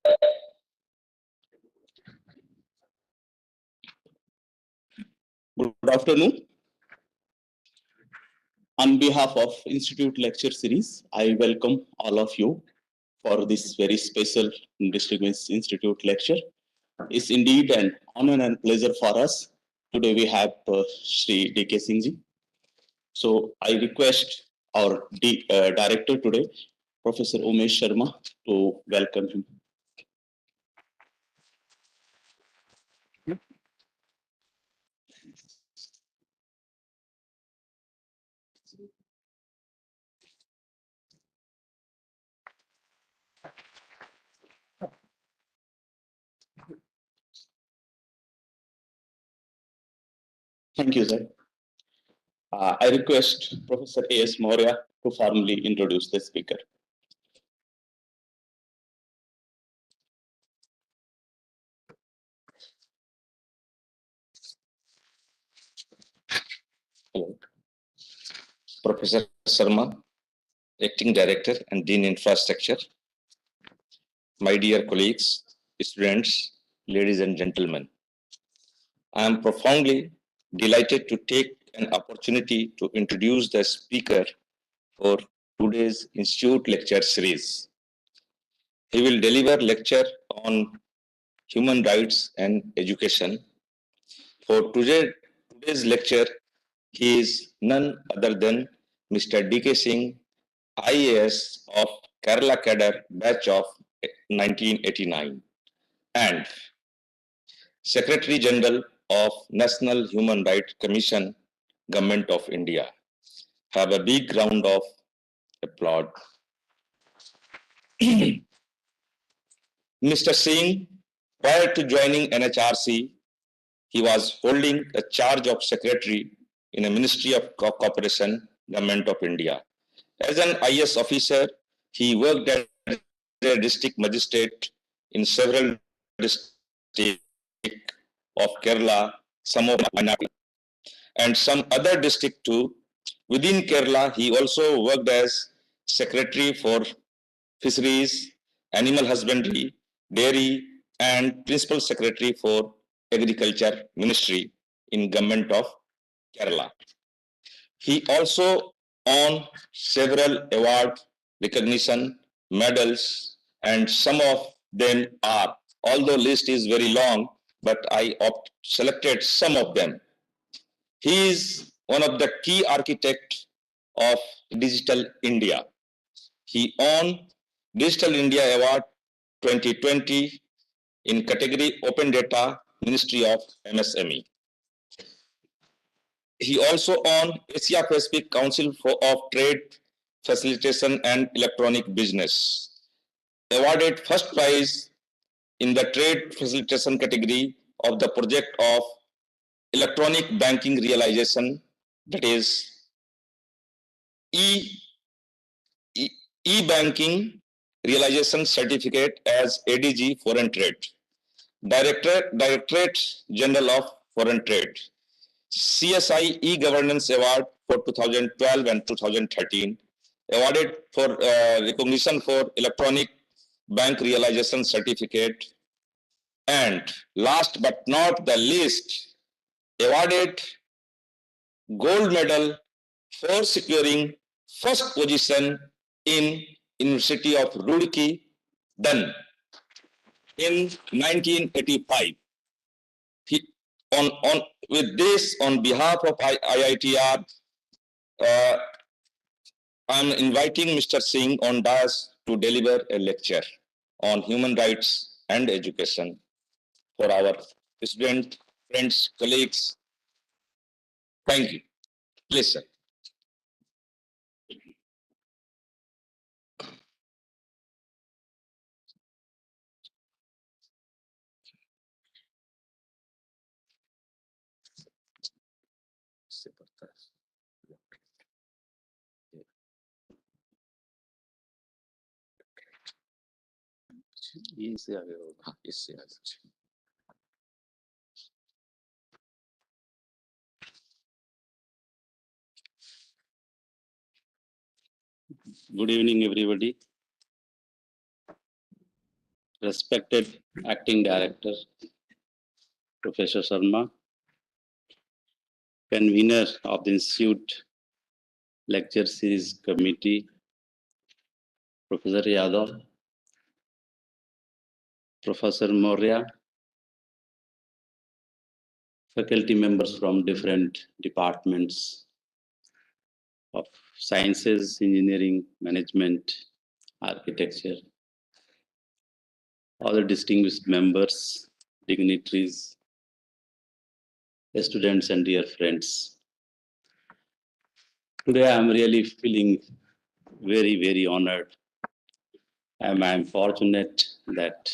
Good afternoon. On behalf of Institute Lecture Series, I welcome all of you for this very special District Institute lecture. It's indeed an honor and pleasure for us. Today we have Shri D.K. Singh. So I request our director today, Professor Umesh Sharma, to welcome him. Thank you, sir. I request Professor A.S. Maurya to formally introduce the speaker. Hello. Professor Sharma, Acting Director and Dean Infrastructure. My dear colleagues, students, ladies and gentlemen, I am profoundly delighted to take an opportunity to introduce the speaker for today's Institute Lecture Series. He will deliver lecture on human rights and education. For today's lecture, he is none other than Mr. D.K. Singh, IAS of Kerala Cadre batch of 1989 and Secretary General of National Human Rights Commission, Government of India. Have a big round of applause. Mr. Singh, prior to joining NHRC, he was holding the charge of Secretary in a Ministry of Cooperation, Government of India. As an IS officer, he worked as a district magistrate in several districts of Kerala, some of Minority, and some other district too. Within Kerala, he also worked as Secretary for Fisheries, Animal Husbandry, Dairy, and Principal Secretary for Agriculture Ministry in Government of Kerala. He also won several award recognition, medals, and some of them are, although list is very long, but I selected some of them. He is one of the key architects of Digital India. He won Digital India Award 2020 in category Open Data, Ministry of MSME. He also won Asia Pacific Council of Trade Facilitation and Electronic Business. Awarded first prize in the trade facilitation category of the project of electronic banking realization, that is e-banking realization certificate as ADG Foreign Trade, Directorate General of Foreign Trade, CSI e-Governance Award for 2012 and 2013, awarded for recognition for electronic bank realization certificate, and last but not the least, awarded gold medal for securing first position in University of Roorkee, done in 1985. With this, on behalf of IITR, I'm inviting Mr. Singh on dais to deliver a lecture on human rights and education for our students, friends, colleagues. Thank you. Please, sir. इससे आगे होगा, इससे आगे. Good evening, everybody. Respected Acting Director, Professor Sharma, convener of the Institute Lecture Series Committee, Professor Yadav, Professor Maurya, faculty members from different departments of sciences, engineering, management, architecture, other distinguished members, dignitaries, students, and dear friends. Today I am really feeling very, very honored. I'm fortunate that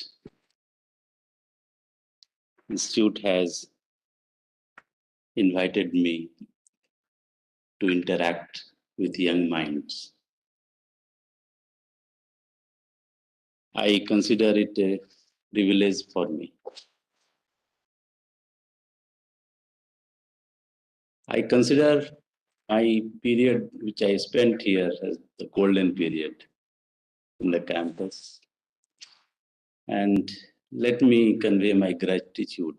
Institute has invited me to interact with young minds. I consider it a privilege for me. I consider my period which I spent here as the golden period in the campus. And let me convey my gratitude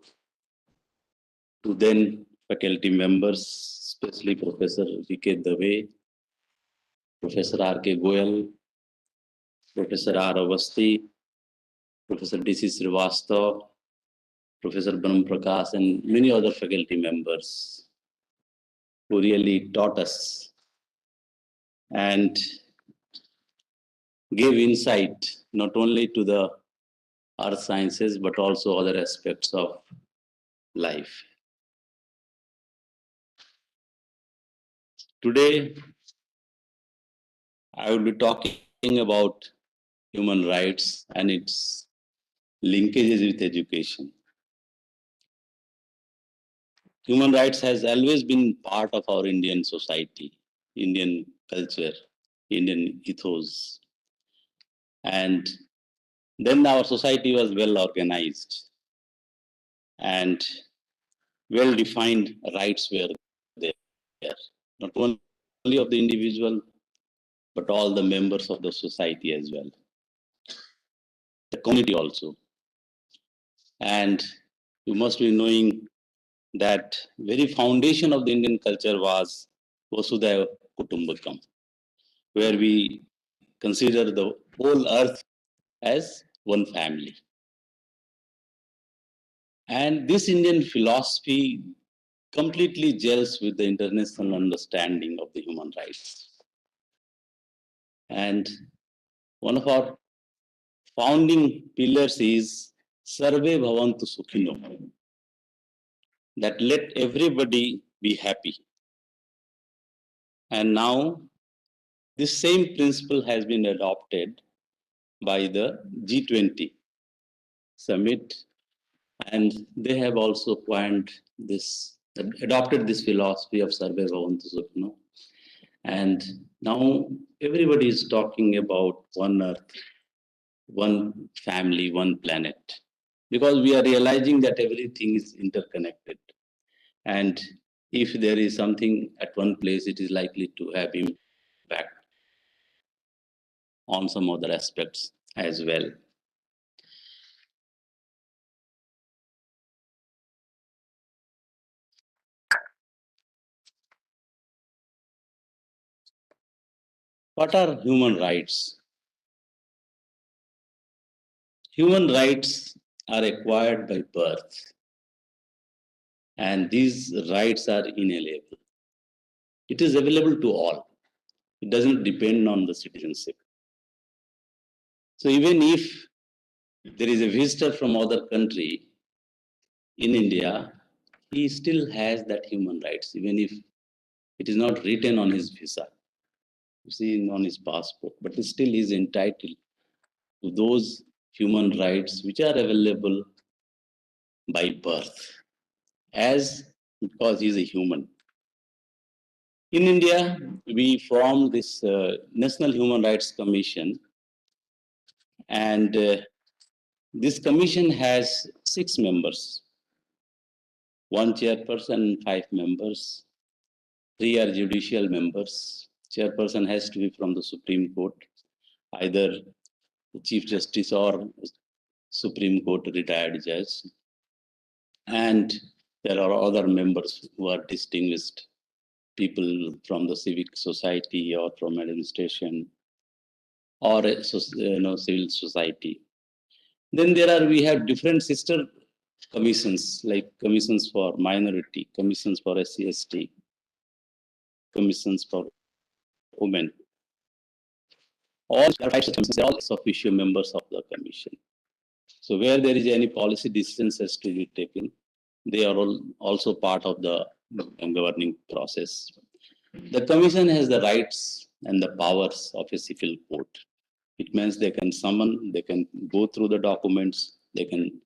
to then faculty members, especially Professor V.K. Dave, Professor R.K. Goyal, Professor R. Avasti, Professor D.C. Srivastav, Professor Banam Prakash, and many other faculty members who really taught us and gave insight not only to the earth sciences but also other aspects of life. Today, I will be talking about human rights and its linkages with education. Human rights has always been part of our Indian society, Indian culture, Indian ethos. And then our society was well organized and well defined rights were there, not only of the individual, but all the members of the society as well, the community also. And you must be knowing that very foundation of the Indian culture was Vasudhaiva Kutumbakam, where we consider the whole earth as one family. And this Indian philosophy completely gels with the international understanding of the human rights. And one of our founding pillars is Sarve Bhavantu Sukhino, that let everybody be happy. And now this same principle has been adopted by the G20 summit, and they have also coined this, adopted this philosophy of Sarve Bhavantu Sukhino. And now everybody is talking about one earth, one family, one planet, because we are realizing that everything is interconnected. And if there is something at one place, it is likely to have impact on some other aspects as well. What are human rights? Human rights are acquired by birth, and these rights are inalienable. It is available to all. It doesn't depend on the citizenship. So even if there is a visitor from other country in India, he still has that human rights, even if it is not written on his visa, you see, on his passport, but he still is entitled to those human rights which are available by birth, as because he is a human. In India, we formed this National Human Rights Commission, and this commission has 6 members, 1 chairperson, 5 members. 3 are judicial members. Chairperson has to be from the Supreme Court, either the Chief Justice or Supreme Court retired judge, and there are other members who are distinguished people from the civic society or from administration or civil society. Then we have different sister commissions like commissions for minority, commissions for SC/ST, commissions for women. All they are all official members of the commission. So where there is any policy decisions has to be taken, they are all also part of the governing process. The commission has the rights and the powers of a civil court. It means they can summon, they can go through the documents, they can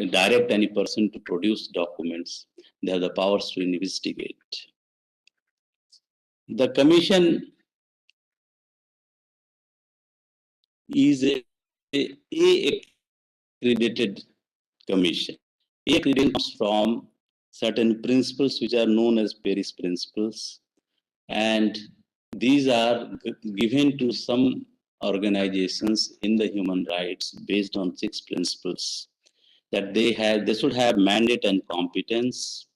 direct any person to produce documents. They have the powers to investigate. The commission is a accredited commission. A accreditation comes from certain principles which are known as Paris principles, and these are given to some organizations in the human rights based on 6 principles that they should have mandate and competence.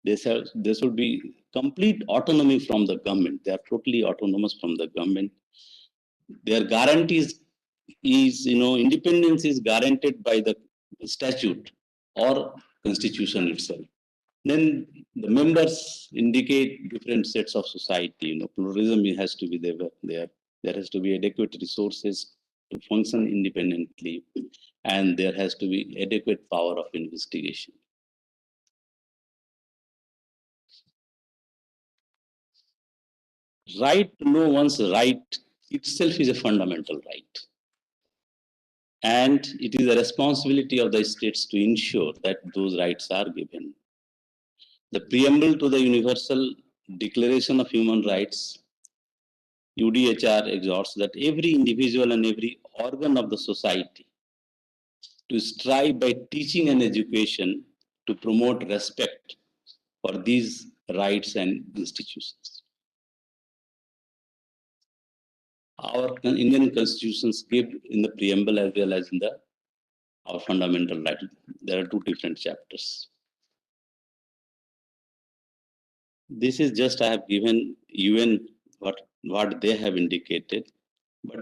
They should be complete autonomy from the government. They are totally autonomous from the government. Their guarantees is, independence is guaranteed by the statute or constitution itself. Then the members indicate different sets of society. Pluralism has to be there. There has to be adequate resources to function independently, and there has to be adequate power of investigation. Right to know one's right itself is a fundamental right. And it is the responsibility of the states to ensure that those rights are given. The preamble to the Universal Declaration of Human Rights, UDHR, exhorts that every individual and every organ of the society to strive by teaching and education to promote respect for these rights and institutions. Our Indian constitutions give in the preamble as well as in our fundamental right. There are 2 different chapters. This is just I have given UN what they have indicated. But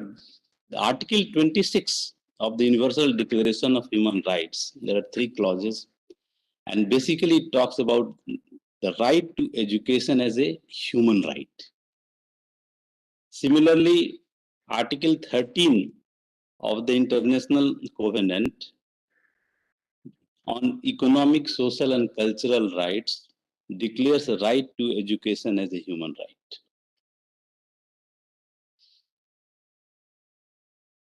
the Article 26 of the Universal Declaration of Human Rights, there are 3 clauses, and basically it talks about the right to education as a human right. Similarly, Article 13 of the International Covenant on Economic, Social and Cultural Rights declares a right to education as a human right.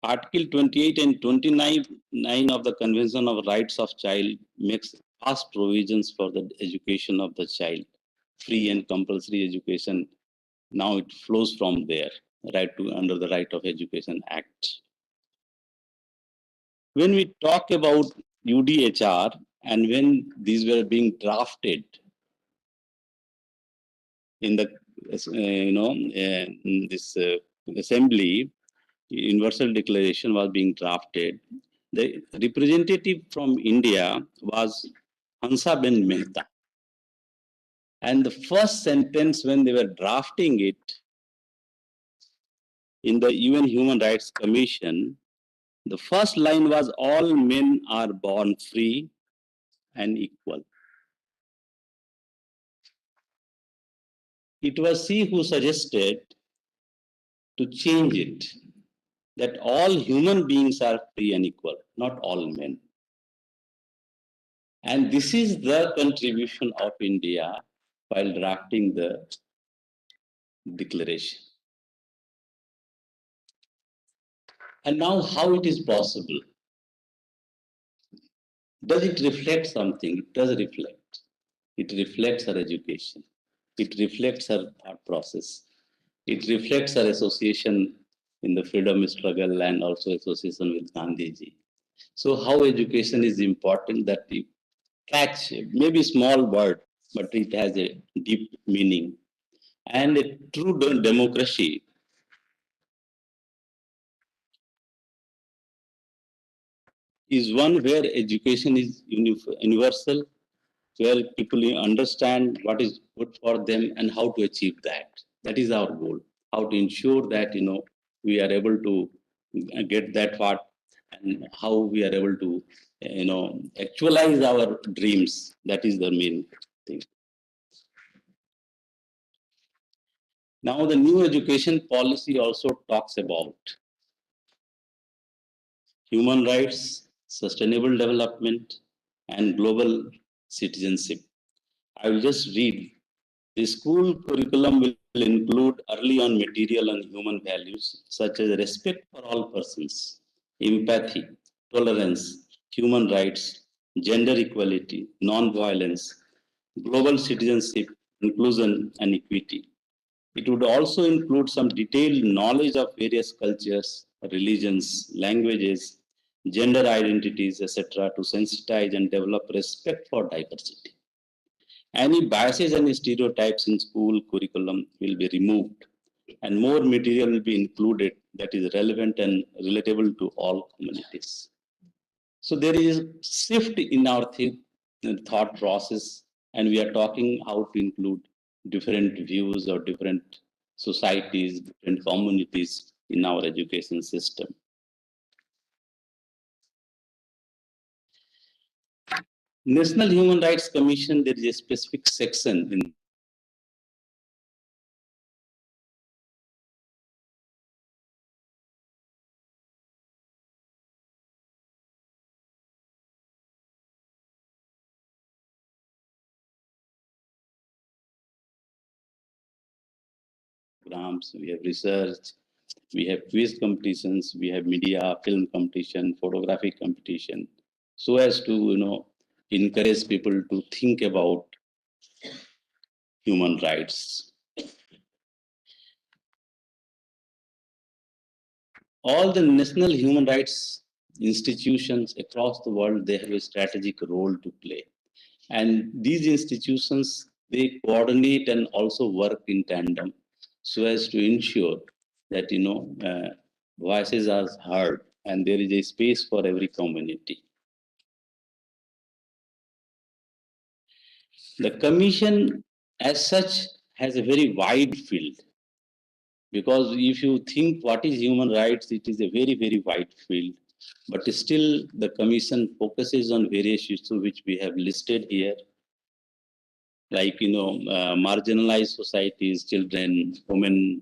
Article 28 and 29 of the Convention of Rights of Child makes vast provisions for the education of the child, free and compulsory education. Now it flows from there, under the Right of Education Act. When we talk about UDHR and when these were being drafted in the this assembly, Universal Declaration was being drafted. The representative from India was Hansa-Ben Mehta. And the first sentence when they were drafting it in the UN Human Rights Commission, the first line was, all men are born free and equal. It was she who suggested to change it, that all human beings are free and equal, not all men. And this is the contribution of India while drafting the declaration. And now how it is possible? Does it reflect something? It does reflect. It reflects her education. It reflects her thought process. It reflects her association in the freedom struggle and also association with Gandhiji. So how education is important, that you catch maybe small word, but it has a deep meaning. And a true democracy is one where education is universal, where people understand what is good for them and how to achieve that. That is our goal. How to ensure that we are able to get that part, and how we are able to actualize our dreams. That is the main thing. Now, the new education policy also talks about human rights, sustainable development, and global citizenship. I will just read. The school curriculum will include early on material and human values such as respect for all persons, empathy, tolerance, human rights, gender equality, non-violence, global citizenship, inclusion, and equity. It would also include some detailed knowledge of various cultures, religions, languages, gender identities, etc., to sensitize and develop respect for diversity. Any biases and stereotypes in school curriculum will be removed, and more material will be included that is relevant and relatable to all communities. So there is a shift in our thought process, and we are talking how to include different views or different societies, different communities in our education system. National Human Rights Commission, there is a specific section in programs, we have research, we have quiz competitions, we have media, film competition, photographic competition, so as to encourage people to think about human rights. All the national human rights institutions across the world, they have a strategic role to play. And these institutions, they coordinate and also work in tandem so as to ensure that, voices are heard and there is a space for every community. The commission as such has a very wide field, because if you think what is human rights, it is a very, very wide field. But still, the commission focuses on various issues which we have listed here, like marginalized societies, children, women,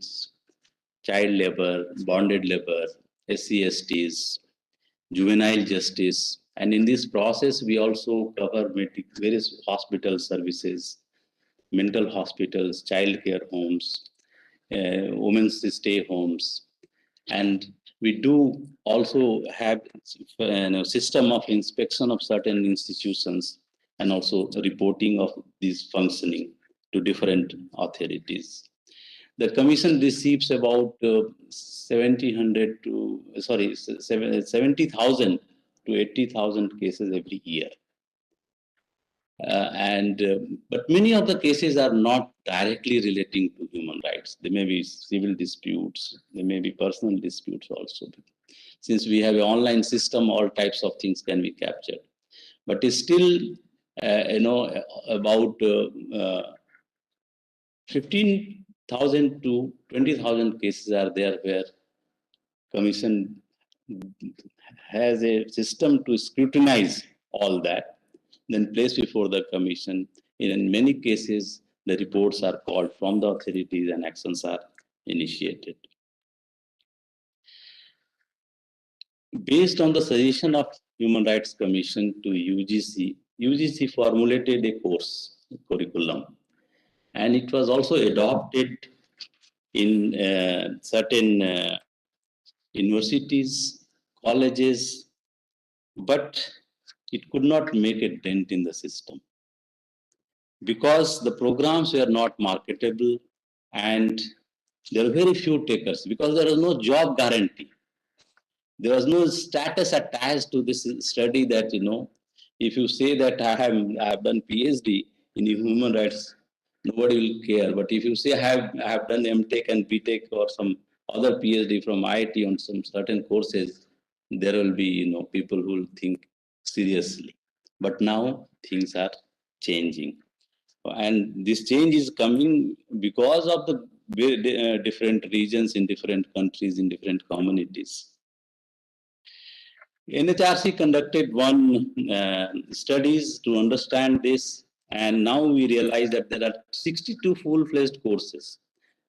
child labor, bonded labor, SC/STs, juvenile justice, and in this process, we also cover various hospital services, mental hospitals, child care homes, women's stay homes, and we do also have a system of inspection of certain institutions and also reporting of these functioning to different authorities. The commission receives about 70,000 to 80,000 cases every year. But many of the cases are not directly relating to human rights. They may be civil disputes, they may be personal disputes also. Since we have an online system, all types of things can be captured. But it's still, about 15,000 to 20,000 cases are there where Commission has a system to scrutinize all that, then placed before the Commission. In many cases, the reports are called from the authorities and actions are initiated. Based on the suggestion of Human Rights Commission to UGC formulated a course curriculum, and it was also adopted in certain universities, colleges, but it could not make a dent in the system because the programs were not marketable and there were very few takers because there was no job guarantee. There was no status attached to this study that, if you say that I have done PhD in human rights, nobody will care. But if you say I have done MTech and BTech or some other PhD from IIT on some certain courses, there will be, people who will think seriously. But now things are changing. And this change is coming because of the different regions in different countries, in different communities. NHRC conducted one studies to understand this, and now we realize that there are 62 full-fledged courses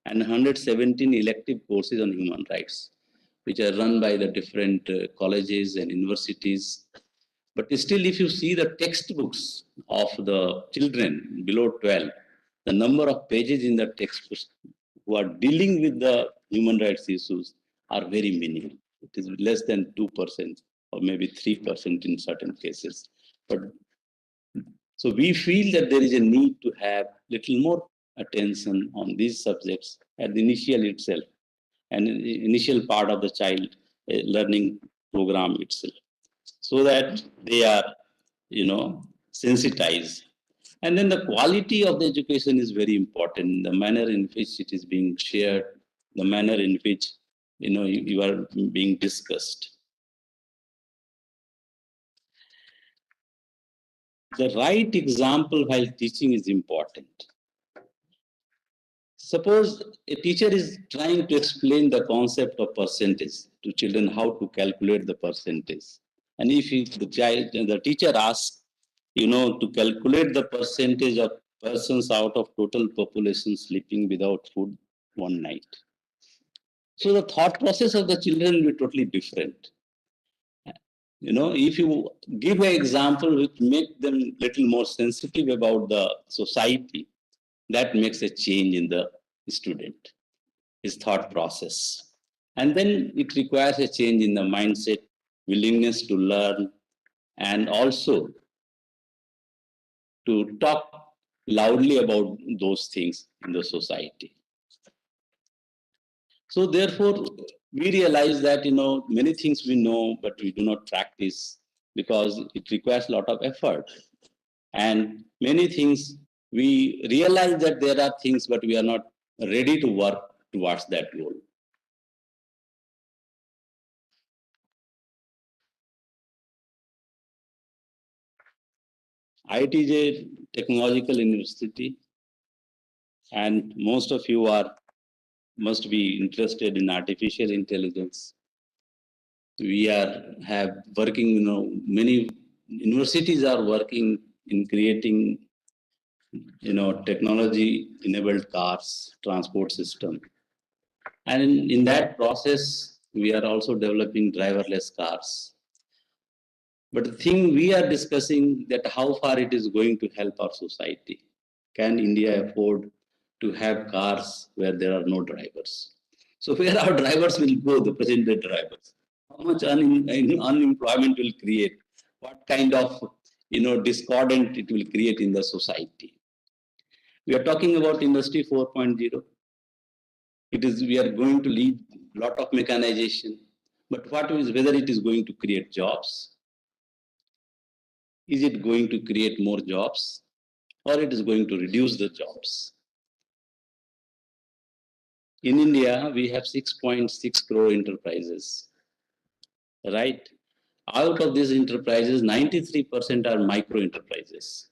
and 117 elective courses on human rights, which are run by the different colleges and universities. But still, if you see the textbooks of the children below 12, the number of pages in the textbooks who are dealing with the human rights issues are very minimal. It is less than 2% or maybe 3% in certain cases. But so we feel that there is a need to have little more attention on these subjects at the initial itself and initial part of the child learning program itself, so that they are, sensitized. And then the quality of the education is very important. The manner in which it is being shared, the manner in which, you are being discussed. The right example while teaching is important. Suppose a teacher is trying to explain the concept of percentage to children, how to calculate the percentage. And if the teacher asks, to calculate the percentage of persons out of total population sleeping without food one night. So the thought process of the children will be totally different. If you give an example which make them little more sensitive about the society, that makes a change in the student, his thought process. And then it requires a change in the mindset, willingness to learn, and also to talk loudly about those things in the society. So therefore, we realize that, many things we know, but we do not practice because it requires a lot of effort. And many things we realize that there are things, but we are not ready to work towards that goal. IT is a technological university, and most of you must be interested in artificial intelligence. We have working, many universities are working in creating, technology-enabled cars, transport system. And in that process, we are also developing driverless cars. But the thing we are discussing that how far it is going to help our society. Can India afford to have cars where there are no drivers? So where our drivers will go, the present day drivers? How much unemployment will create? What kind of, discordant it will create in the society? We are talking about Industry 4.0. We are going to lead a lot of mechanization. But whether it is going to create jobs? Is it going to create more jobs, or it is going to reduce the jobs? In India, we have 6.6 crore enterprises, right? Out of these enterprises, 93% are micro enterprises.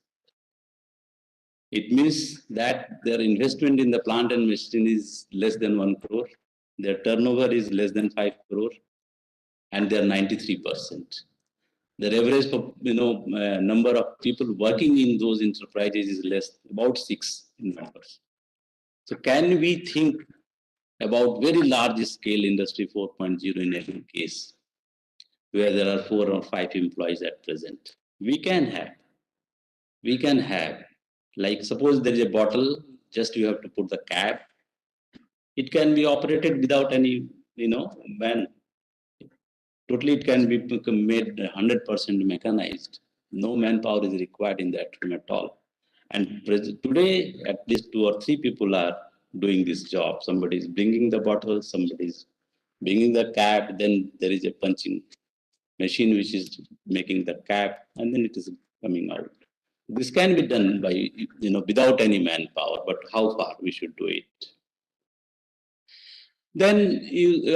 It means that their investment in the plant and machinery is less than 1 crore. Their turnover is less than 5 crore, and they are 93%. The average, number of people working in those enterprises is less, about 6 in numbers. So can we think about very large scale Industry 4.0 in every case, where there are 4 or 5 employees at present? We can have, like suppose there is a bottle, just you have to put the cap. It can be operated without any, man. Totally, it can be made 100% mechanized. No manpower is required in that room at all. And today, at least 2 or 3 people are doing this job. Somebody is bringing the bottle, somebody is bringing the cap, then there is a punching machine which is making the cap, and then it is coming out. This can be done by, without any manpower, but how far we should do it? Then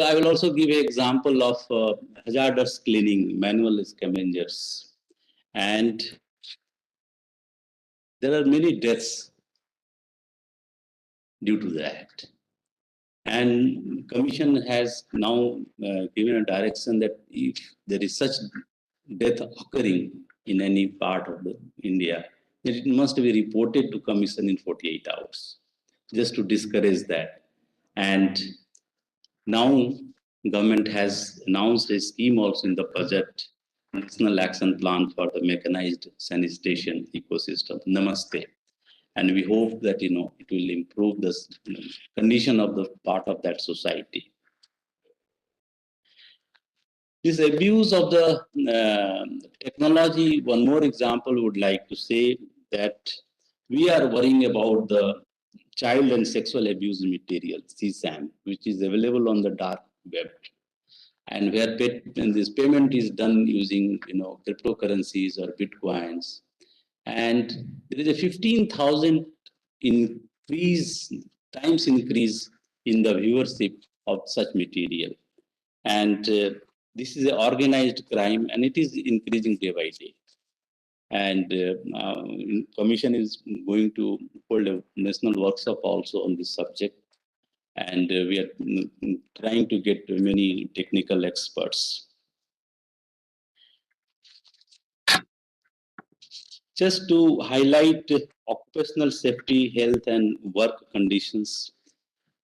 I will also give an example of hazardous cleaning, manual scavengers. And there are many deaths due to that. And Commission has now given a direction that if there is such death occurring in any part of India, then it must be reported to Commission in 48 hours, just to discourage that. And now government has announced a scheme also in the budget, National Action Plan for the Mechanized Sanitation Ecosystem, Namaste. And we hope that it will improve the condition of the part of that society. This abuse of the technology, one more example would like to say that we are worrying about the child and sexual abuse material, CSAM, which is available on the dark web. And where this payment is done using cryptocurrencies or bitcoins. And there is a 15,000 times increase in the viewership of such material. And this is an organized crime, and it is increasing day by day. And Commission is going to hold a national workshop also on this subject. And we are trying to get many technical experts. Just to highlight occupational safety, health, and work conditions,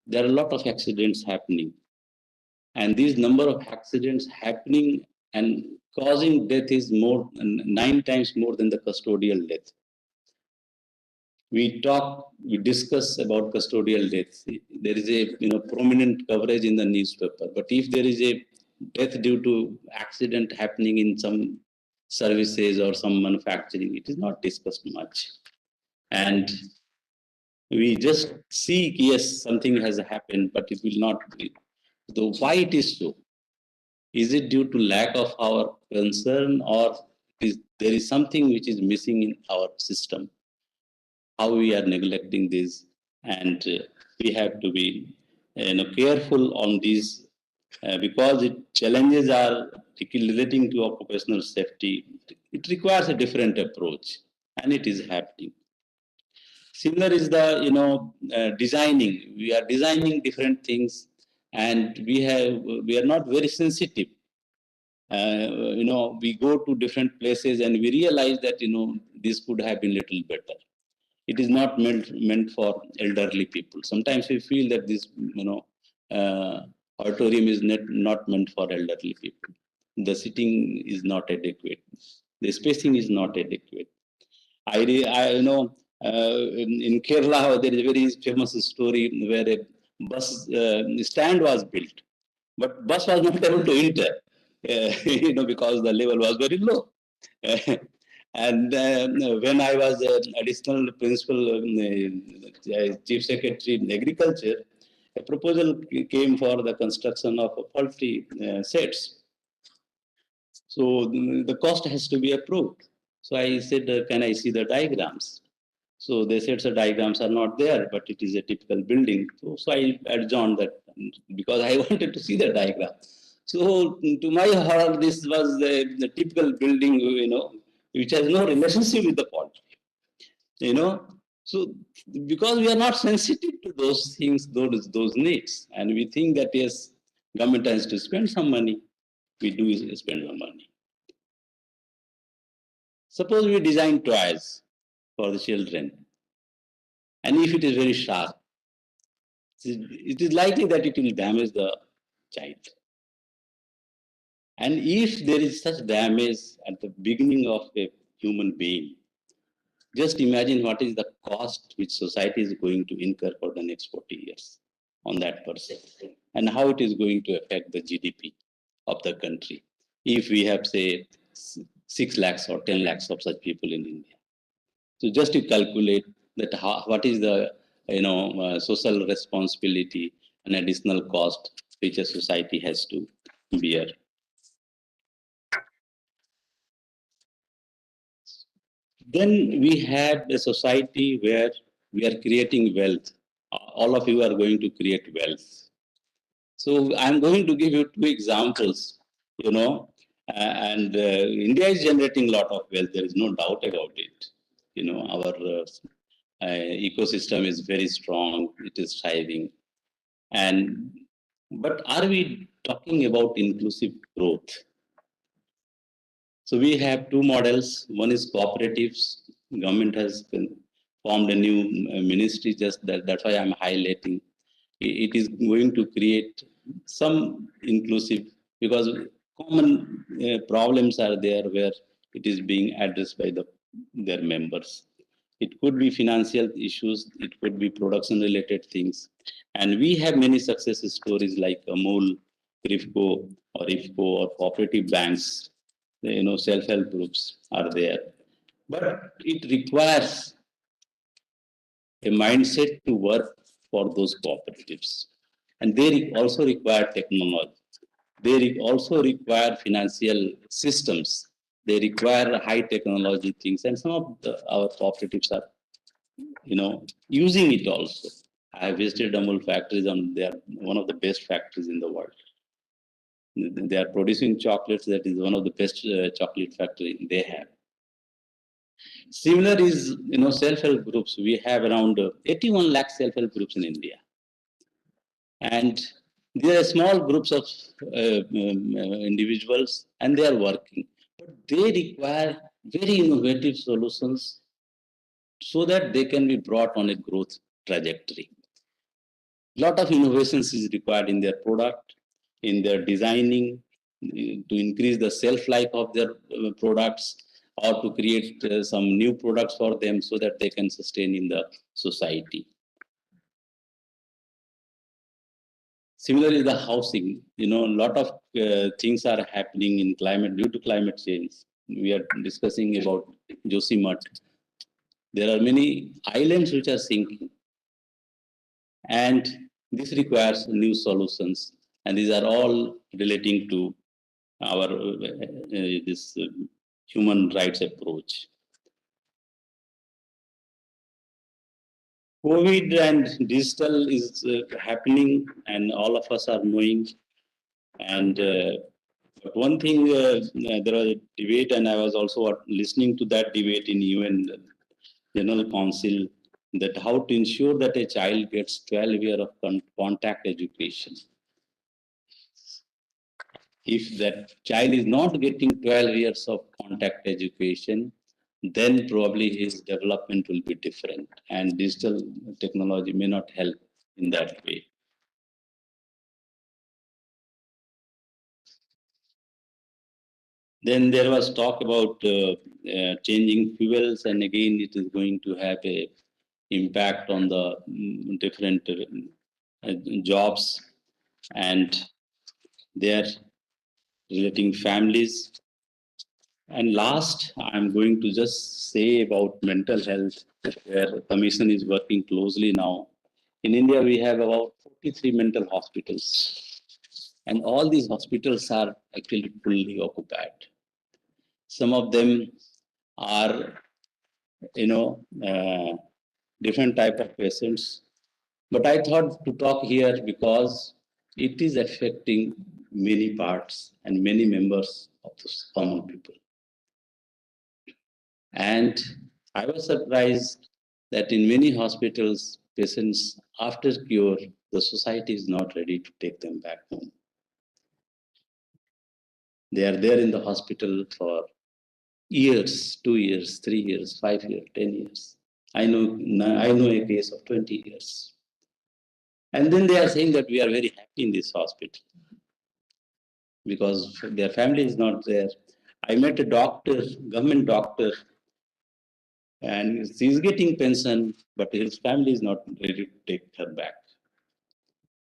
there are a lot of accidents happening. And these number of accidents happening and causing death is 9 times more than the custodial death. We discuss about custodial deaths. There is a prominent coverage in the newspaper. But if there is a death due to accident happening in some services or some manufacturing, it is not discussed much. And we just see, yes, something has happened, but it will not be. So why it is so? Is it due to lack of our concern, or there is something which is missing in our system? How we are neglecting this, and we have to be careful on these because challenges are relating to occupational safety. It requires a different approach, and it is happening. Similar is the designing. We are designing different things, and we are not very sensitive. We go to different places and we realize that this could have been little better. It is not meant for elderly people. Sometimes we feel that this auditorium is not meant for elderly people. The sitting is not adequate. The spacing is not adequate. In Kerala, there is a very famous story where a bus stand was built, but bus was not able to enter, because the level was very low. And when I was additional principal chief secretary in agriculture, a proposal came for the construction of poultry sets. So the cost has to be approved. So I said, can I see the diagrams? So they said the diagrams are not there, but it is a typical building. So I adjourned that because I wanted to see the diagram. So to my horror, this was the typical building, which has no relationship with the poultry. So because we are not sensitive to those things, those needs, and we think that yes, government has to spend some money, we do spend some money. Suppose we design toys for the children, and if it is very sharp, it is likely that it will damage the child. And if there is such damage at the beginning of a human being, just imagine what is the cost which society is going to incur for the next 40 years on that person, and how it is going to affect the GDP of the country if we have, say, 6 lakhs or 10 lakhs of such people in India. So just to calculate that what is the social responsibility and additional cost which a society has to bear. Then we have a society where we are creating wealth. All of you are going to create wealth. So I'm going to give you two examples, and India is generating a lot of wealth. There is no doubt about it. Our ecosystem is very strong. It is thriving. And but are we talking about inclusive growth? So we have two models. One is cooperatives. Government has formed a new ministry. Just that's why I'm highlighting. It is going to create some inclusive because common problems are there where it is being addressed by their members. It could be financial issues. It could be production related things. And we have many success stories like Amul, Grifco, or IFCO, or cooperative banks. Self-help groups are there. But it requires a mindset to work for those cooperatives. And they also require technology. They also require financial systems. They require high technology things. And some of our cooperatives are, using it also. I have visited Amul factories and they are one of the best factories in the world. They are producing chocolates. That is one of the best chocolate factory they have. Similar is, self-help groups. We have around 81 lakh self-help groups in India. And there are small groups of individuals and they are working. But they require very innovative solutions so that they can be brought on a growth trajectory. A lot of innovations is required in their product, in their designing, to increase the shelf life of their products, or to create some new products for them so that they can sustain in the society. Similarly, the housing, a lot of things are happening in climate due to climate change. We are discussing about Josimat. There are many islands which are sinking, and this requires new solutions. And these are all relating to our this human rights approach. COVID and digital is happening, and all of us are knowing. And but one thing, there was a debate, and I was also listening to that debate in UN General Council, that how to ensure that a child gets 12 years of contact education. If that child is not getting 12 years of contact education, then probably his development will be different, and digital technology may not help in that way. Then there was talk about changing fuels, and again it is going to have a impact on the different jobs and their relating families. And last, I'm going to just say about mental health, where the Commission is working closely now. In India, we have about 43 mental hospitals, and all these hospitals are actually fully occupied. Some of them are, different type of patients. But I thought to talk here because it is affecting many parts and many members of the common people. And I was surprised that in many hospitals, patients, after cure, the society is not ready to take them back home. They are there in the hospital for years, 2 years, 3 years, 5 years, 10 years. I know a case of 20 years. And then they are saying that we are very happy in this hospital because their family is not there. I met a doctor, government doctor, and he's getting pension, but his family is not ready to take her back.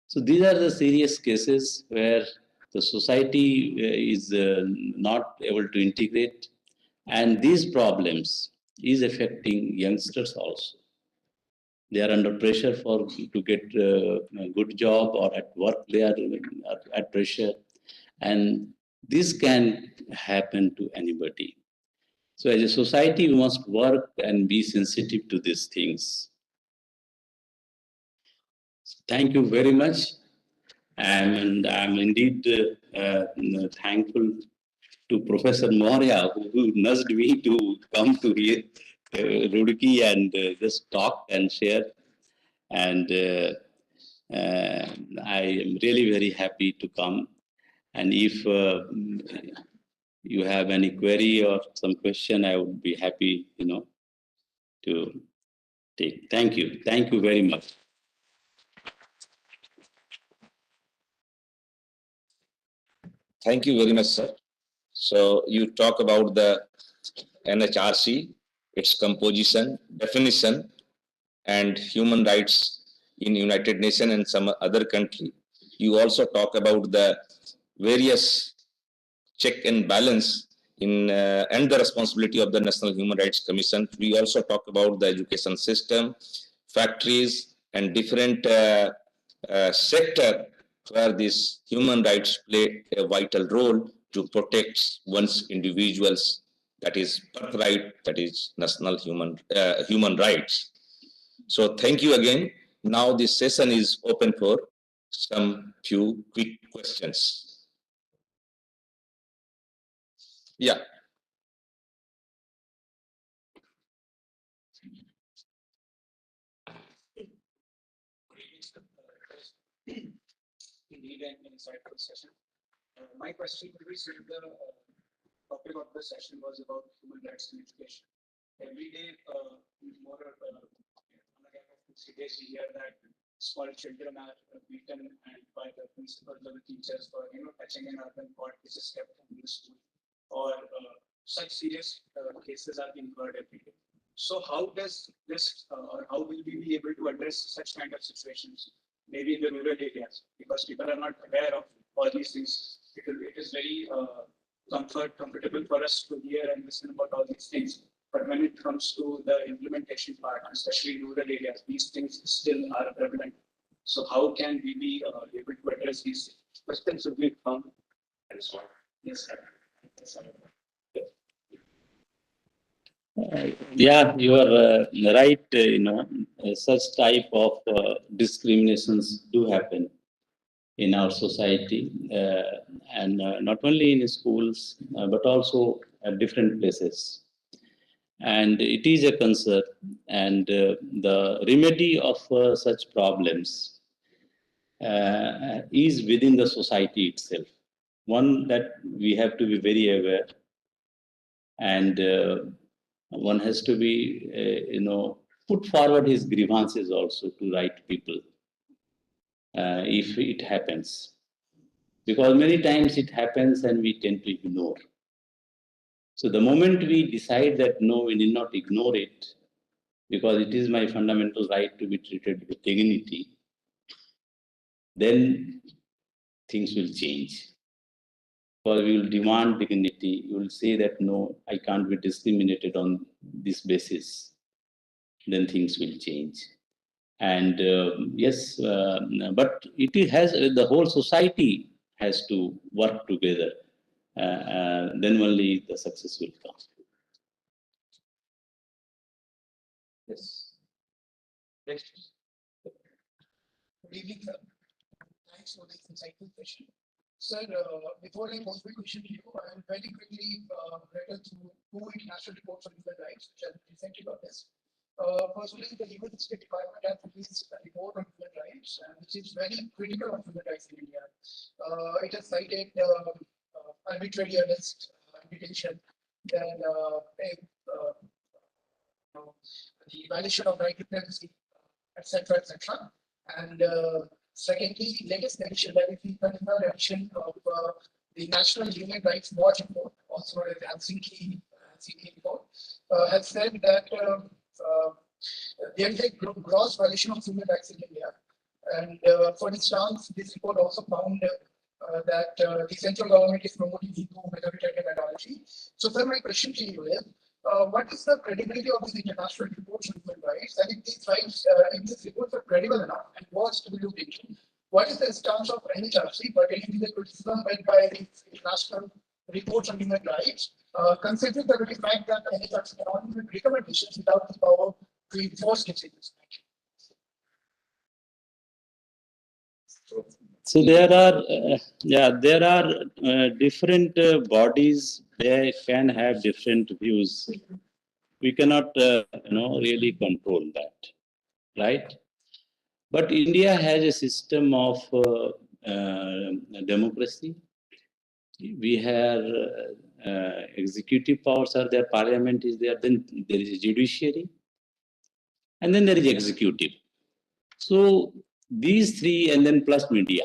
So these are the serious cases where the society is not able to integrate, and these problems is affecting youngsters also. They are under pressure to get a good job, or at work they are at pressure, and this can happen to anybody. So as a society, we must work and be sensitive to these things. Thank you very much. And I'm indeed thankful to Professor Maurya, who nudged me to come to here, Roorkee, and just talk and share. And I am really very happy to come. And if you have any query or some question, I would be happy, to take. Thank you. Thank you very much. Thank you very much, sir. So you talk about the NHRC, its composition, definition, and human rights in United Nations and some other country. You also talk about the various check and balance in and the responsibility of the National Human Rights Commission. We also talk about the education system, factories, and different sector where these human rights play a vital role to protect one's individuals, that is birthright, that is national human rights. So thank you again. Now this session is open for some few quick questions. Yeah. Indeed, an insightful session. My question would be, sir, the topic of the session was about human rights in education. Every day, more on a gap of 2 days, we hear that small children are beaten and by the principals or the teachers for touching an urban pot which is kept in the school, or such serious cases are being heard every day. So how does this, or how will we be able to address such kind of situations, maybe in the rural areas, because people are not aware of all these things. It is very comfortable for us to hear and listen about all these things. But when it comes to the implementation part, especially in rural areas, these things still are prevalent. So how can we be able to address these questions? Should be found? Yes, sir. Yes, sir. Yeah, you are right. Such type of discriminations do happen in our society, and not only in schools, but also at different places. And it is a concern, and the remedy of such problems is within the society itself. One that we have to be very aware, and one has to be, put forward his grievances also to right people if it happens. Because many times it happens and we tend to ignore. So the moment we decide that no, we need not ignore it, because it is my fundamental right to be treated with dignity, then things will change. Because we will demand dignity, you will say that no, I can't be discriminated on this basis, then things will change. And yes, but it has the whole society has to work together. Then only the success will come. Yes. Next. Good evening, sir. Thanks for this insightful question. Sir, before I pose my question to you, I will very quickly refer to two international reports on human rights, which are recently published. Firstly, the UN State Department has released a report on human rights, which is very critical of human rights in India. It has cited arbitrary arrest, detention, then the violation of right to privacy, etc., etc. And secondly, latest edition, that is the 33rd edition of the National Human Rights Watch report, also known as Singh report, has said that there is a gross violation of human rights in India. And for instance, this report also found that the central government is promoting Hindu majoritarian ideology. So, sir, my question to you is, what is the credibility of these international reports on human rights? And if these rights, if these reports are credible enough and was to be looked into, what is the stance of NHRC pertaining to the criticism made by these international reports on human rights, considering the very fact that NHRC cannot even make recommendations without the power to enforce decisions? So there are, there are different bodies. They can have different views. We cannot, really control that, right? But India has a system of democracy. We have executive powers are there, parliament is there, then there is a judiciary, and then there is executive. So these three, and then plus media,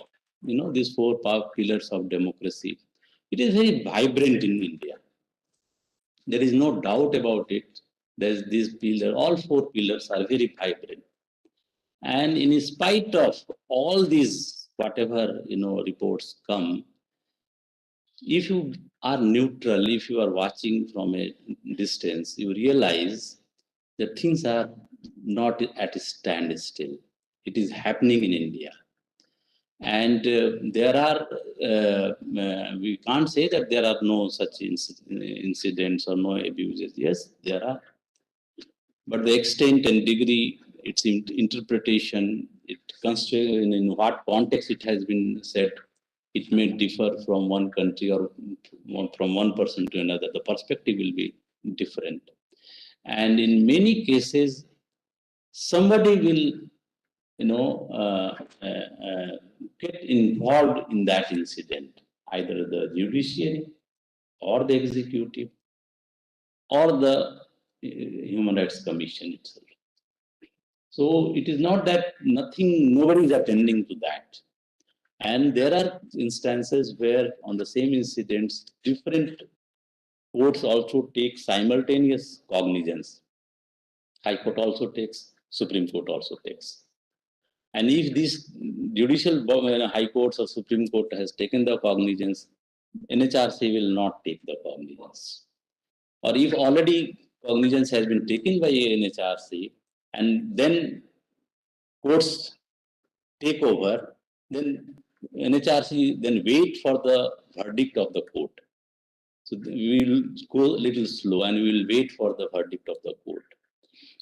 these four power pillars of democracy. It is very vibrant in India. There is no doubt about it. There's these pillars, all four pillars are very vibrant. And in spite of all these, whatever reports come, if you are neutral, if you are watching from a distance, you realize that things are not at a standstill. It is happening in India. And there are, we can't say that there are no such incidents or no abuses. Yes, there are. But the extent and degree, its interpretation, it constitutes in what context it has been said, it may differ from one country or from one person to another. The perspective will be different. And in many cases, somebody will, get involved in that incident, either the judiciary or the executive or the Human Rights Commission itself. So it is not that nobody is attending to that. And there are instances where on the same incidents, different courts also take simultaneous cognizance. High Court also takes, Supreme Court also takes. And if this judicial High Courts or Supreme Court has taken the cognizance, NHRC will not take the cognizance. Or if already cognizance has been taken by NHRC and then courts take over, then NHRC then wait for the verdict of the court. So we will go a little slow and we will wait for the verdict of the court.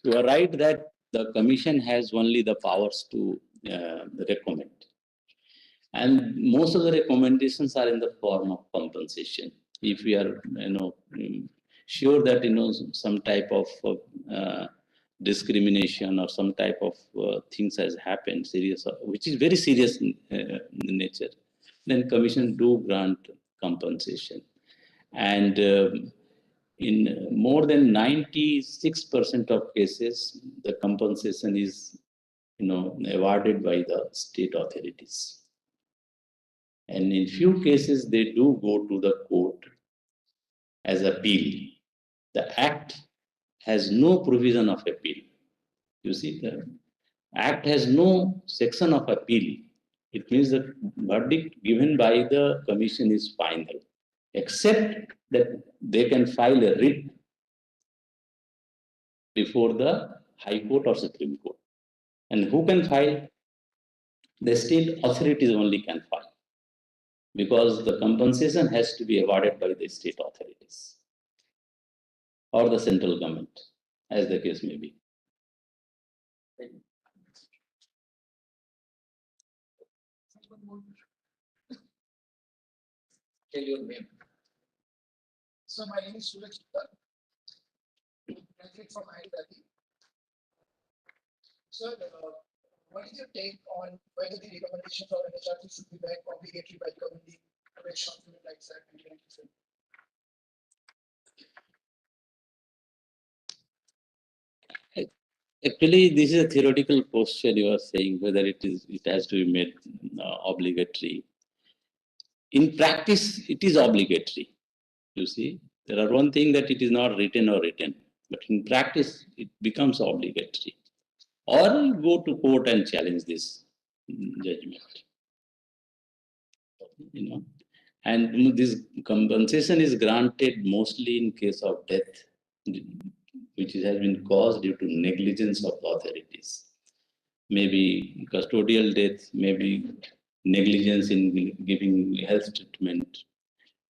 You are right that the commission has only the powers to recommend. And most of the recommendations are in the form of compensation. If we are, sure that, some type of discrimination or some type of things has happened, serious, which is very serious in nature, then commission do grant compensation. And in more than 96% of cases, the compensation is, awarded by the state authorities. And in few cases, they do go to the court as appeal. The Act has no provision of appeal. You see, the Act has no section of appeal. It means the verdict given by the commission is final, except that they can file a writ before the High Court or Supreme Court. And who can file? The state authorities only can file, because the compensation has to be awarded by the state authorities or the central government, as the case may be. Tell your name. So my name is Suraj. Graduate from IIT. Sir, what is your take on whether the recommendations of NHRC should be made obligatory by governing the Protection of Human Rights Act 1997? Actually, this is a theoretical question you are saying, whether it has to be made obligatory. In practice, it is obligatory. You see, there are one thing that it is not written or written, but in practice, it becomes obligatory. Or you go to court and challenge this judgment. And this compensation is granted mostly in case of death, which has been caused due to negligence of the authorities. Maybe custodial death, maybe negligence in giving health treatment,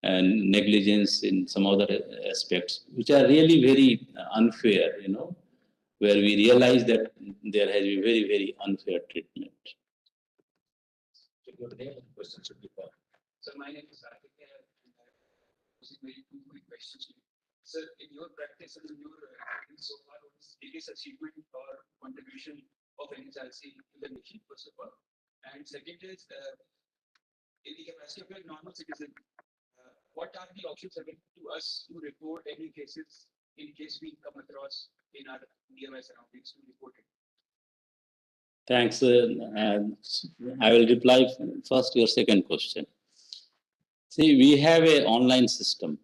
and negligence in some other aspects, which are really very unfair, where we realize that there has been very, very unfair treatment. your name and question should be called. So my name is Aditya, and I'm posing very two quick questions to you. Sir, in your practice and in your experience so far, what is the biggest achievement or contribution of NHRC to the nation, first of all? And second is, in the capacity of a normal citizen, what are the options available to us to report any cases in case we come across in our nearby surroundings to report it? Thanks. I will reply first to your second question. See, we have an online system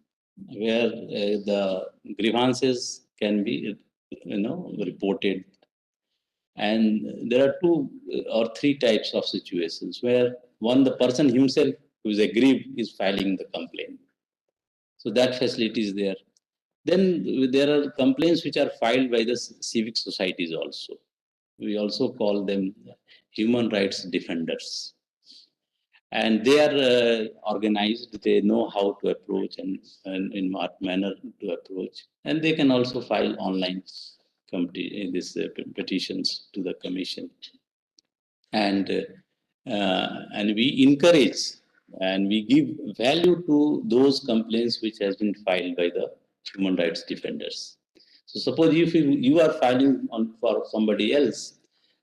where the grievances can be, reported. And there are two or three types of situations where one, the person himself who is aggrieved is filing the complaint. So that facility is there. Then there are complaints which are filed by the civic societies also. We also call them human rights defenders. And they are organized, they know how to approach and in what manner to approach. And they can also file online petitions to the commission. And we encourage and we give value to those complaints which has been filed by the human rights defenders. So suppose if you are filing for somebody else,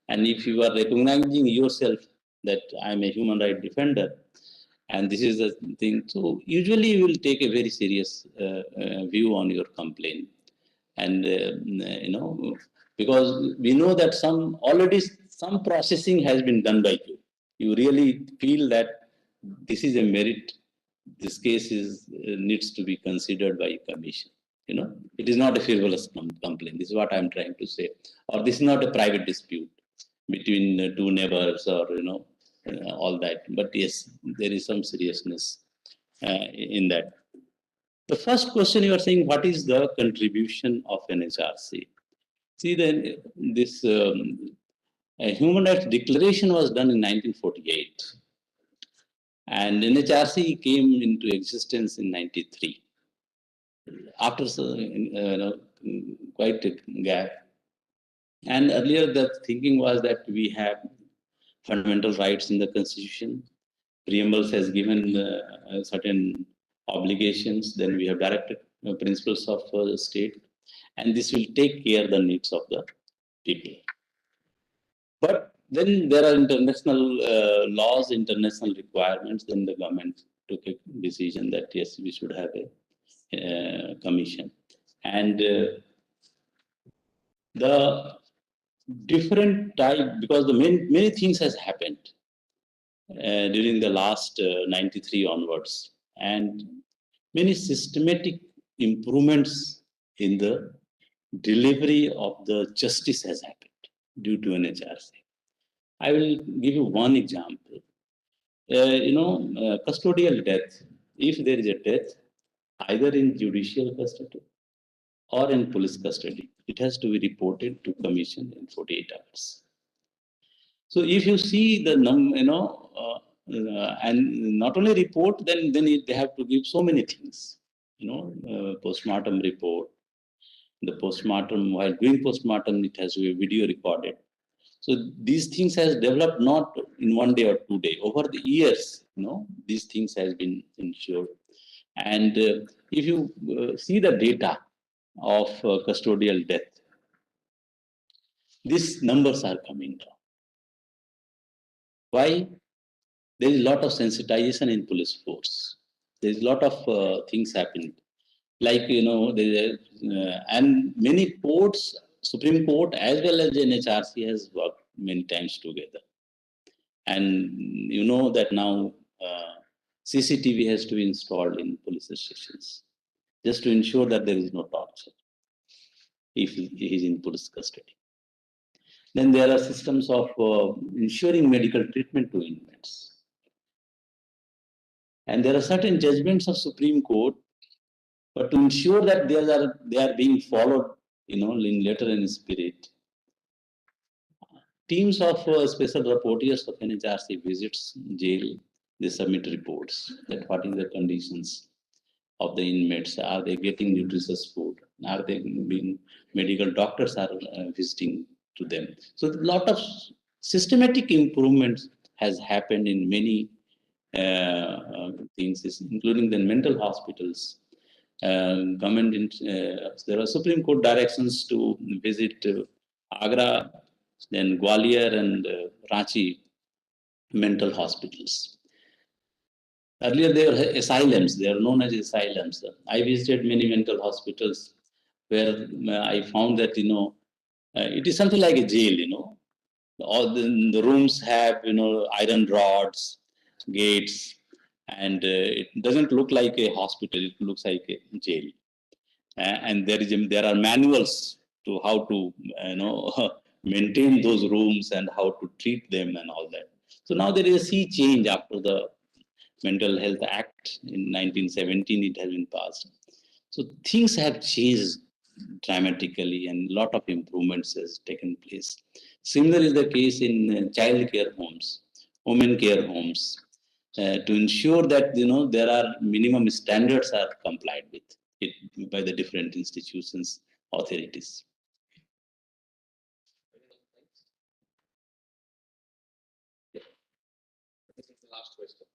and if you are recognizing yourself that I am a human rights defender, and this is the thing, so usually you will take a very serious view on your complaint. And because we know that some processing has been done by you. You really feel that this is a merit. This case needs to be considered by commission. It is not a frivolous complaint. This is what I'm trying to say. Or this is not a private dispute between two neighbors or all that. But yes, there is some seriousness in that. The first question you are saying, what is the contribution of NHRC? See, then this Human Rights Declaration was done in 1948, and NHRC came into existence in 93. After quite a gap, and earlier the thinking was that we have fundamental rights in the Constitution. Preambles has given certain obligations. Then we have directed principles of the state, and this will take care of the needs of the people. But then there are international laws, international requirements. Then the government took a decision that yes, we should have a commission, and the different type, because the many things has happened during the last 93 onwards, and many systematic improvements in the delivery of the justice has happened due to NHRC. I will give you one example. Custodial death. If there is a death, either in judicial custody or in police custody, it has to be reported to commission in 48 hours. So if you see the and not only report, then they have to give so many things. Postmortem report. The postmortem, while doing postmortem, it has to be video recorded. So these things has developed not in 1 day or 2 days. Over the years, these things has been ensured. And if you see the data of custodial death, these numbers are coming down. Why? There is a lot of sensitization in police force. There is a lot of things happening. Like, and many courts, Supreme Court as well as the NHRC has worked many times together. And you know that now CCTV has to be installed in police stations just to ensure that there is no torture if he is in police custody. Then there are systems of ensuring medical treatment to inmates. And there are certain judgments of Supreme Court, but to ensure that they are being followed, in letter and spirit, teams of special rapporteurs of NHRC visits jail. They submit reports that what is the conditions of the inmates. Are they getting nutritious food? Are they being medical doctors are visiting to them? So a lot of systematic improvements has happened in many things, including the mental hospitals. There are Supreme Court directions to visit Agra, then Gwalior and Ranchi mental hospitals. Earlier, they were asylums. They are known as asylums. I visited many mental hospitals where I found that, it is something like a jail, All the rooms have, iron rods, gates, and it doesn't look like a hospital. It looks like a jail. And there are manuals to how to, maintain those rooms and how to treat them and all that. So now there is a sea change after the Mental Health Act in 1917, it has been passed. So things have changed dramatically and a lot of improvements has taken place. Similar is the case in child care homes, women care homes, to ensure that there are minimum standards are complied with it by the different institutions, authorities. This is the last question.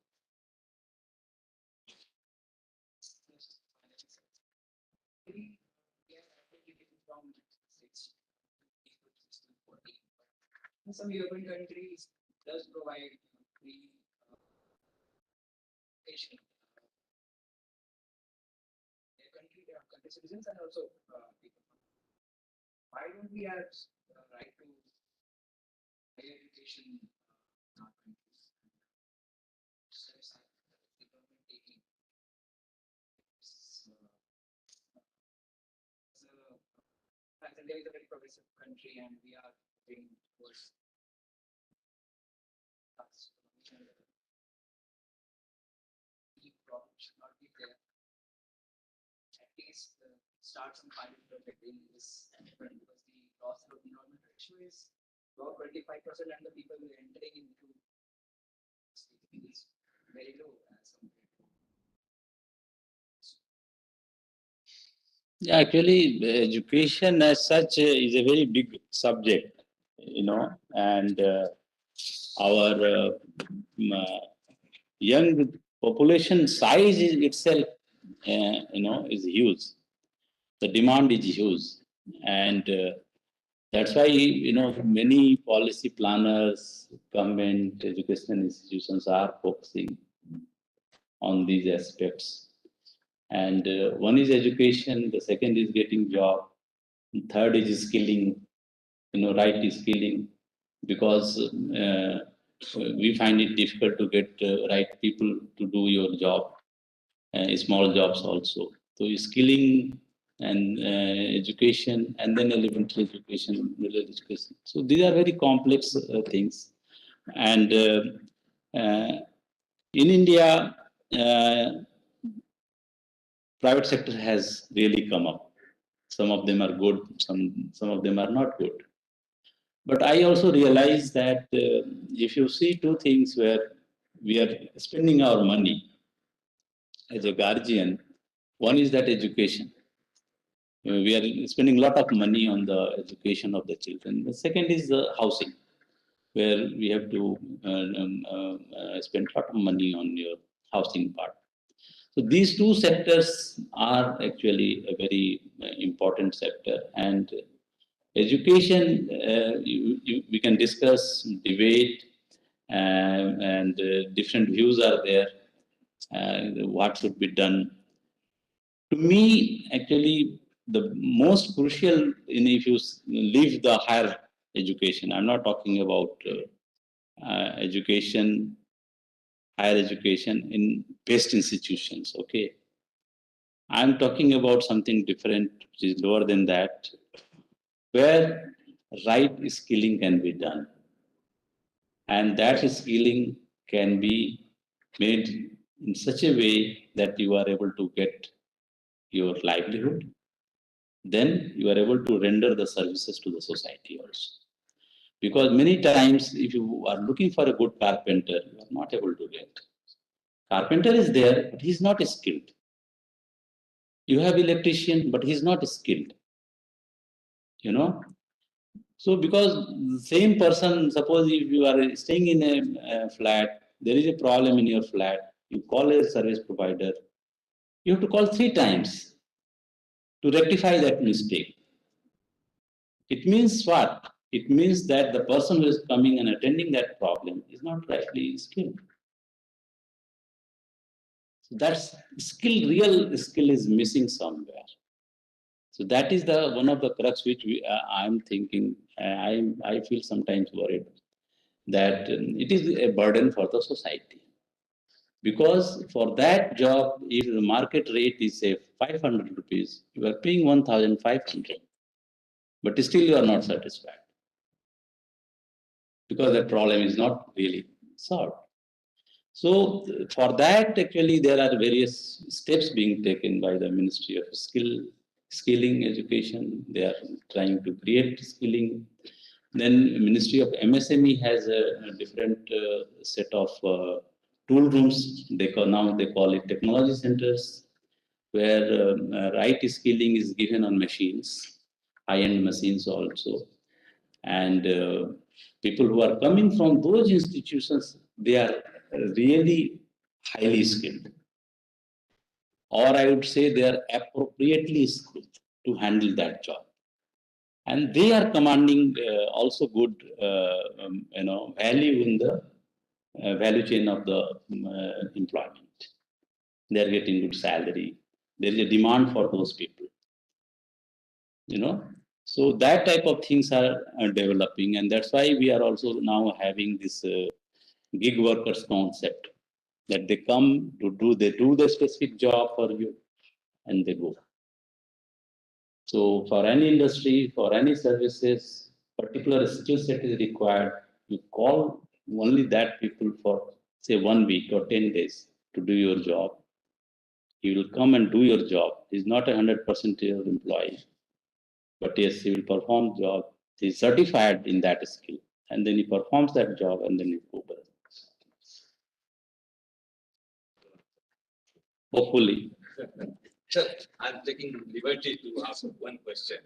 Some European countries does provide free education. Their country citizens and also people. Why don't we have right to higher education in our countries? Steps are the government taking. India is a very progressive country, and we are moving towards us. The problem should not be there. At least start some pilot project in this because the loss of enrollment ratio is about 25%, and the people entering into is very low as compared to. Yeah, actually, education as such is a very big subject, and our young population size is itself, is huge. The demand is huge, and that's why many policy planners, government, educational institutions are focusing on these aspects. And one is education, the second is getting job, third is skilling, right is skilling, because we find it difficult to get right people to do your job, small jobs also. So skilling and education, and then elementary education, middle education. So these are very complex things. And in India, private sector has really come up. Some of them are good, some of them are not good. But I also realize that if you see two things where we are spending our money as a guardian, one is that education. We are spending a lot of money on the education of the children. The second is the housing, where we have to spend a lot of money on your housing part. So these two sectors are actually a very important sector, and education, we can discuss, debate, and different views are there. What should be done? To me, actually, the most crucial, if you leave the higher education, I'm not talking about education, higher education in best institutions, okay? I'm talking about something different, which is lower than that, where right skilling can be done. And that skilling can be made in such a way that you are able to get your livelihood. Then you are able to render the services to the society also. Because many times, if you are looking for a good carpenter, you are not able to get. Carpenter is there, but he's not skilled. You have electrician, but he's not skilled. So because the same person, suppose if you are staying in a flat, there is a problem in your flat, you call a service provider, you have to call 3 times to rectify that mistake. It means what? It means that the person who is coming and attending that problem is not rightly skilled. So that's skill, real skill is missing somewhere. So that is the one of the crux which I'm thinking. I feel sometimes worried that it is a burden for the society. Because for that job, if the market rate is say 500 rupees, you are paying 1,500, but still you are not satisfied because that problem is not really solved. So for that, actually, there are various steps being taken by the Ministry of Skilling Education. They are trying to create skilling. Then Ministry of MSME has a different set of tool rooms. Now they call it technology centers, where right skilling is given on machines, high-end machines also. And people who are coming from those institutions, they are really highly skilled. Or I would say they are appropriately skilled to handle that job. And they are commanding also good value in the value chain of the employment. They are getting good salary. There is a demand for those people. So that type of things are developing, and that's why we are also now having this gig workers concept, that they come to do the specific job for you and they go. So for any industry, for any services, particular skill set is required. You call only that people for say 1 week or 10 days to do your job. He will come and do your job. He's not 100% your employee, but yes, he will perform job. He's certified in that skill, and then he performs that job, and then he go back. Hopefully. Sir, I'm taking liberty to ask one question.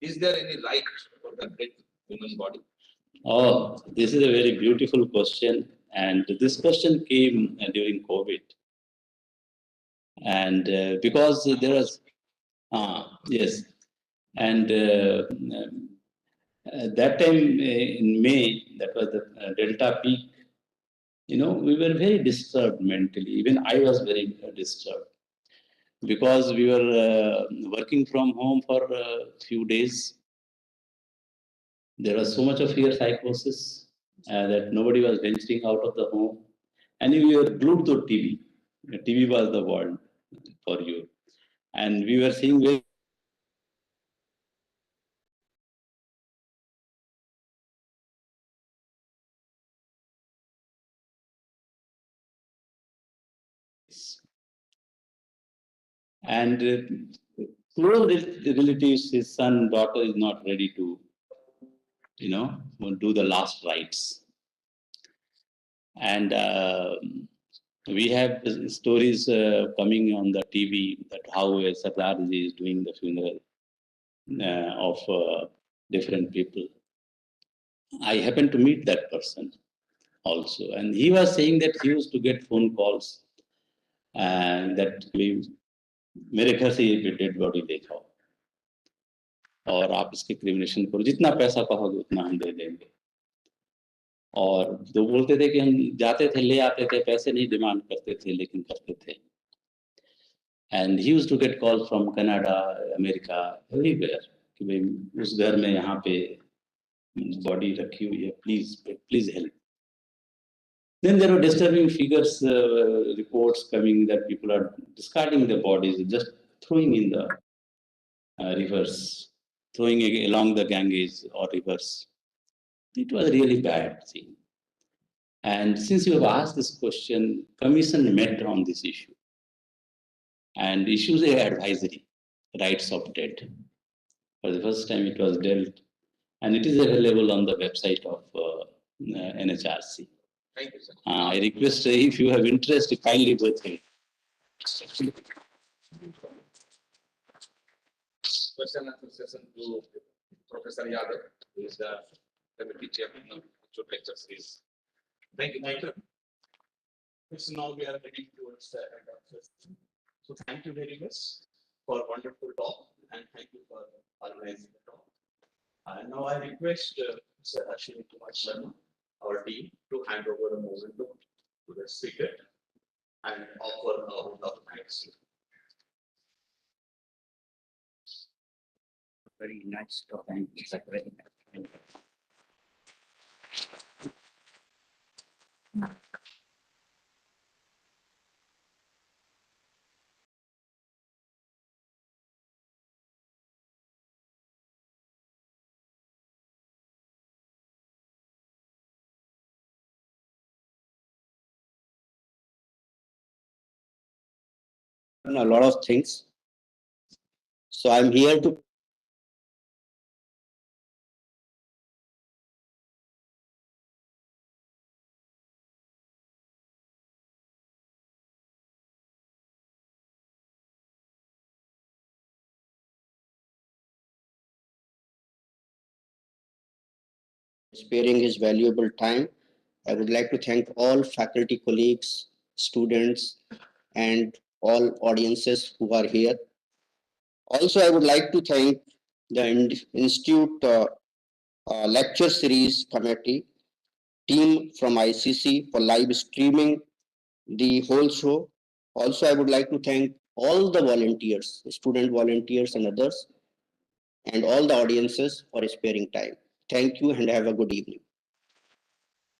Is there any right for the great human body? Oh, this is a very beautiful question, and this question came during COVID, and because there was, yes, and that time in May, that was the Delta peak. We were very disturbed mentally. Even I was very disturbed because we were working from home for a few days. There was so much of fear psychosis that nobody was venturing out of the home. And we were glued to TV. TV was the world for you. And we were seeing very and close relatives, his son, daughter is not ready to, do the last rites. And we have stories coming on the TV that how a Sardarji is doing the funeral of different people. I happened to meet that person also, and he was saying that he used to get phone calls and that मेरे घर से ये dead body ले जाओ और आप इसके क्रिमिनेशन करो, जितना पैसा कहोगे उतना हम दे देंगे. और जो बोलते थे कि हम जाते थे, ले आते थे, पैसे नहीं डिमांड करते थे, लेकिन करते थे. And he used to get calls from Canada, America, everywhere कि भाई उस घर में यहाँ पे बॉडी रखी हुई है, please help. Then there were disturbing figures, reports coming that people are discarding the bodies, just throwing in the rivers, throwing along the Ganges or rivers. It was really bad thing. And since you have asked this question, Commission met on this issue and issues an advisory, rights of dead. For the first time it was dealt, and it is available on the website of NHRC. Thank you, sir. I request if you have interest, kindly go through. Question answer session to Professor Yadav, who is the committee chairman of Institute Lecture Series. Thank you. Thank you. So now we are heading towards the end of the session. So thank you very much for wonderful talk and thank you for organizing the talk. And now I request Mr. Ashwini Kumar Sharma, our team, to hand over the momentum to the speaker and offer a round of thanks. Very nice talk. Thank you. It's a very nice. A lot of things. So I'm here to sparing his valuable time. I would like to thank all faculty colleagues, students, and all audiences who are here. Also, I would like to thank the Institute Lecture Series Committee team from ICC for live streaming the whole show. Also, I would like to thank all the volunteers, student volunteers and others, and all the audiences for sparing time. Thank you and have a good evening.